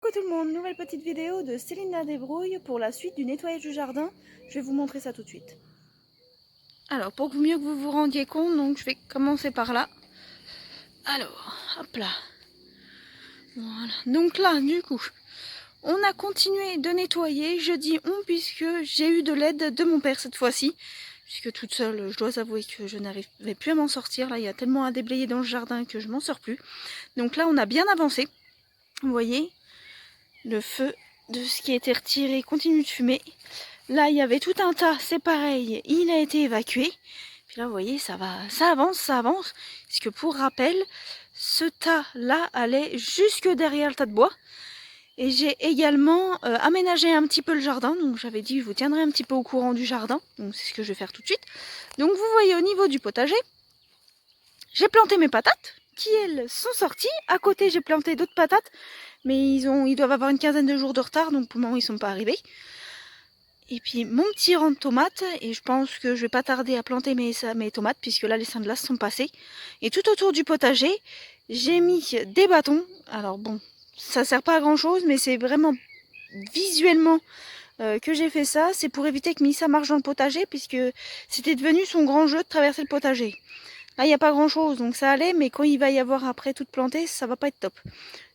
Coucou tout le monde, nouvelle petite vidéo de Céline la débrouille pour la suite du nettoyage du jardin. Je vais vous montrer ça tout de suite. Alors pour mieux que vous vous rendiez compte, donc je vais commencer par là. Alors, hop là. Voilà. Donc là, du coup, on a continué de nettoyer. Je dis on puisque j'ai eu de l'aide de mon père cette fois-ci. Puisque toute seule, je dois avouer que je n'arrivais plus à m'en sortir. Là, il y a tellement à déblayer dans le jardin que je m'en sors plus. Donc là, on a bien avancé. Vous voyez, le feu de ce qui a été retiré continue de fumer. Là, il y avait tout un tas, c'est pareil, il a été évacué. Puis là, vous voyez, ça va, ça avance. Parce que pour rappel, ce tas-là allait jusque derrière le tas de bois. Et j'ai également aménagé un petit peu le jardin. Donc j'avais dit, je vous tiendrai un petit peu au courant du jardin. Donc c'est ce que je vais faire tout de suite. Donc vous voyez au niveau du potager, j'ai planté mes patates, qui elles sont sorties. À côté, j'ai planté d'autres patates. Mais ils doivent avoir une quinzaine de jours de retard, donc pour le moment, ils ne sont pas arrivés. Et puis mon petit rang de tomates, et je pense que je vais pas tarder à planter mes tomates, puisque là les seins de glace sont passés. Et tout autour du potager, j'ai mis des bâtons. Alors bon, ça sert pas à grand chose, mais c'est vraiment visuellement que j'ai fait ça. C'est pour éviter que Missa marche dans le potager, puisque c'était devenu son grand jeu de traverser le potager. Là il n'y a pas grand chose, donc ça allait, mais quand il va y avoir après toute plantée, ça va pas être top.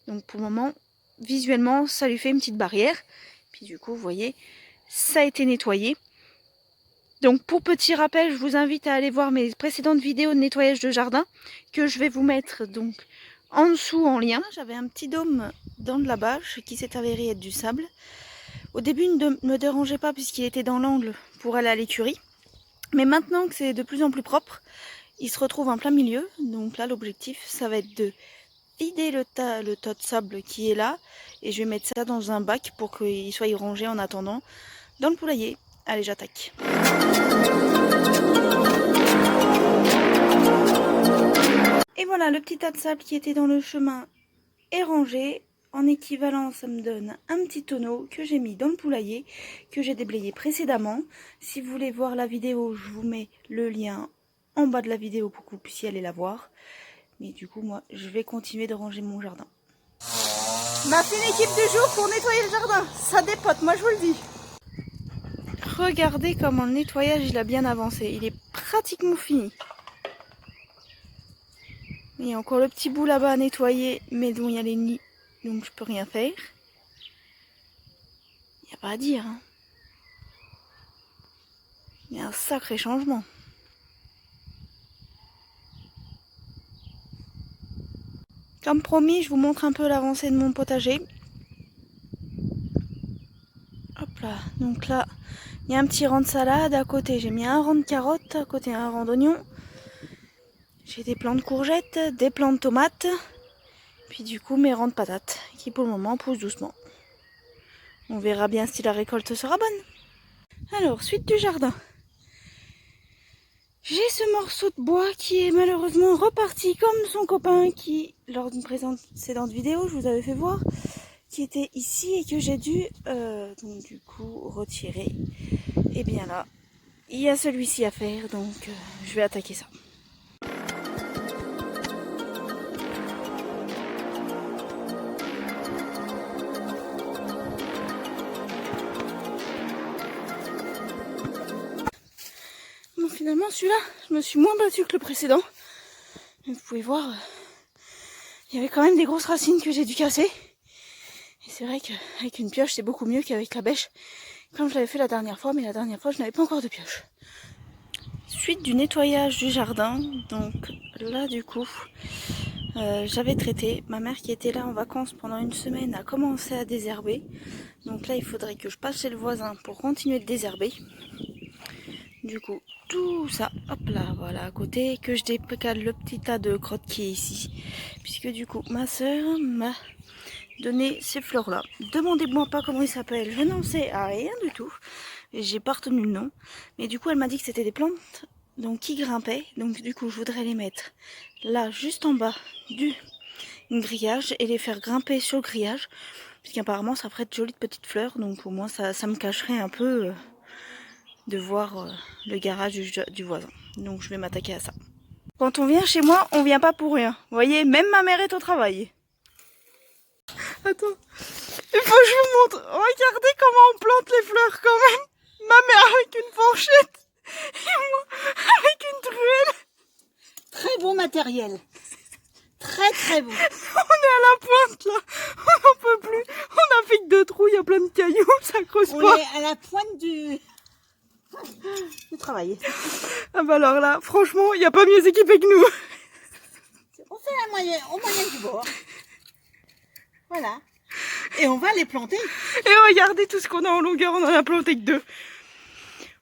Donc pour le moment, visuellement, ça lui fait une petite barrière. Puis du coup, vous voyez, ça a été nettoyé. Donc pour petit rappel, je vous invite à aller voir mes précédentes vidéos de nettoyage de jardin que je vais vous mettre donc en dessous en lien. J'avais un petit dôme dans de la bâche qui s'est avéré être du sable. Au début, il ne me dérangeait pas puisqu'il était dans l'angle pour aller à l'écurie. Mais maintenant que c'est de plus en plus propre, il se retrouve en plein milieu. Donc là, l'objectif, ça va être de vider le tas de sable qui est là. Et je vais mettre ça dans un bac pour qu'il soit rangé en attendant dans le poulailler. Allez, j'attaque. Et voilà, le petit tas de sable qui était dans le chemin est rangé. En équivalent, ça me donne un petit tonneau que j'ai mis dans le poulailler, que j'ai déblayé précédemment. Si vous voulez voir la vidéo, je vous mets le lien en bas de la vidéo pour que vous puissiez aller la voir. Mais du coup, moi, je vais continuer de ranger mon jardin. Ma fine équipe du jour pour nettoyer le jardin. Ça dépote, moi je vous le dis. Regardez comment le nettoyage il a bien avancé. Il est pratiquement fini. Il y a encore le petit bout là-bas à nettoyer, mais dont il y a les nids, donc je peux rien faire. Il n'y a pas à dire. Hein. Il y a un sacré changement. Comme promis, je vous montre un peu l'avancée de mon potager. Hop là, donc là, il y a un petit rang de salade. À côté, j'ai mis un rang de carottes, à côté un rang d'oignons. J'ai des plants de courgettes, des plants de tomates. Puis du coup, mes rangs de patates, qui pour le moment poussent doucement. On verra bien si la récolte sera bonne. Alors, suite du jardin. J'ai ce morceau de bois qui est malheureusement reparti comme son copain qui, lors d'une précédente vidéo, je vous avais fait voir, qui était ici et que j'ai dû, donc du coup, retirer. Et bien là, il y a celui-ci à faire, donc je vais attaquer ça. Bon, finalement, celui-là, je me suis moins battue que le précédent. Et vous pouvez voir, il y avait quand même des grosses racines que j'ai dû casser. Et c'est vrai qu'avec une pioche, c'est beaucoup mieux qu'avec la bêche, comme je l'avais fait la dernière fois, mais la dernière fois, je n'avais pas encore de pioche. Suite du nettoyage du jardin, donc là, du coup, j'avais traité. Ma mère qui était là en vacances pendant une semaine a commencé à désherber. Donc là, il faudrait que je passe chez le voisin pour continuer de désherber. Du coup, tout ça, hop là, voilà, à côté, que je décale le petit tas de crottes qui est ici. Puisque du coup, ma soeur m'a donné ces fleurs-là. Demandez-moi pas comment ils s'appellent, je n'en sais rien du tout. J'ai pas retenu le nom. Mais du coup, elle m'a dit que c'était des plantes donc qui grimpaient. Donc du coup, je voudrais les mettre là, juste en bas du grillage et les faire grimper sur le grillage. Puisqu'apparemment, ça ferait de jolies petites fleurs. Donc au moins, ça me cacherait un peu... de voir le garage du voisin. Donc je vais m'attaquer à ça. Quand on vient chez moi, on vient pas pour rien. Vous voyez, même ma mère est au travail. Attends, je vous montre. Regardez comment on plante les fleurs quand même. Ma mère avec une fourchette et moi avec une truelle. Très bon matériel. Très très bon. On est à la pointe là. On n'en peut plus. On a fait que 2 trous, il y a plein de cailloux, ça creuse On pas. est à la pointe du travail. Ah bah alors là, franchement, il n'y a pas mieux équipé que nous. On fait au moyen du bord. Voilà. Et on va les planter. Et regardez tout ce qu'on a en longueur, on en a planté que 2.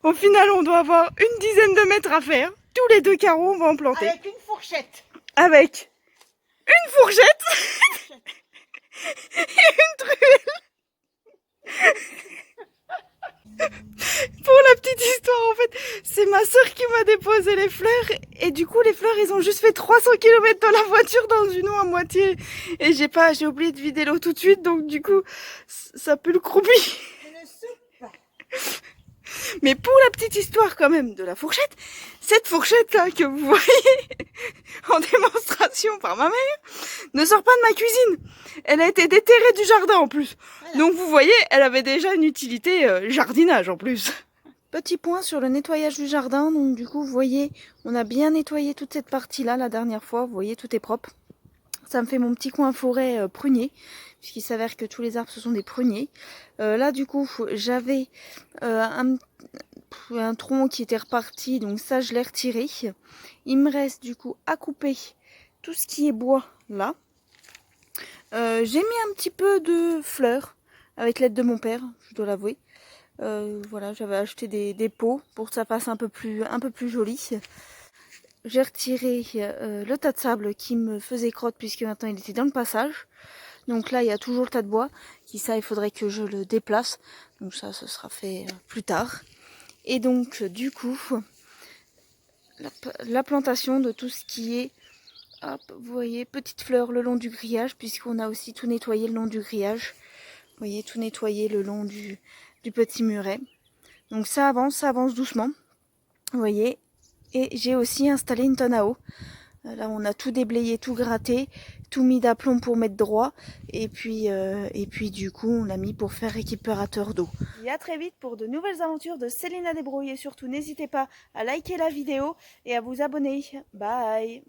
Au final, on doit avoir une dizaine de mètres à faire. Tous les 2 carreaux, on va en planter. Avec une fourchette. Avec une fourchette et une truelle. Pour la petite histoire, en fait, c'est ma soeur qui m'a déposé les fleurs. Et du coup, les fleurs, ils ont juste fait 300 km dans la voiture dans une eau à moitié. Et j'ai oublié de vider l'eau tout de suite. Donc du coup, ça pue le croupi. Mais pour la petite histoire quand même de la fourchette, cette fourchette là que vous voyez en démonstration par ma mère ne sort pas de ma cuisine. Elle a été déterrée du jardin en plus. Voilà. Donc vous voyez, elle avait déjà une utilité jardinage en plus. Petit point sur le nettoyage du jardin. Donc du coup vous voyez, on a bien nettoyé toute cette partie là la dernière fois. Vous voyez, tout est propre. Ça me fait mon petit coin forêt prunier, puisqu'il s'avère que tous les arbres ce sont des pruniers. Là du coup j'avais un tronc qui était reparti, donc ça je l'ai retiré. Il me reste du coup à couper tout ce qui est bois là. J'ai mis un petit peu de fleurs avec l'aide de mon père, je dois l'avouer. Voilà, j'avais acheté des pots pour que ça fasse un peu plus joli. J'ai retiré le tas de sable qui me faisait crotte puisque maintenant il était dans le passage. Donc là il y a toujours le tas de bois qui, ça, il faudrait que je le déplace. Donc ça, ce sera fait plus tard. Et donc du coup la plantation de tout ce qui est, hop, vous voyez, petites fleurs le long du grillage, puisqu'on a aussi tout nettoyé le long du grillage. Vous voyez, tout nettoyé le long du petit muret. Donc ça avance doucement, vous voyez. Et j'ai aussi installé une tonne à eau. Là on a tout déblayé, tout gratté, tout mis d'aplomb pour mettre droit. Et puis du coup on l'a mis pour faire récupérateur d'eau. Et à très vite pour de nouvelles aventures de Célina Desbrouilles. Et surtout n'hésitez pas à liker la vidéo et à vous abonner. Bye!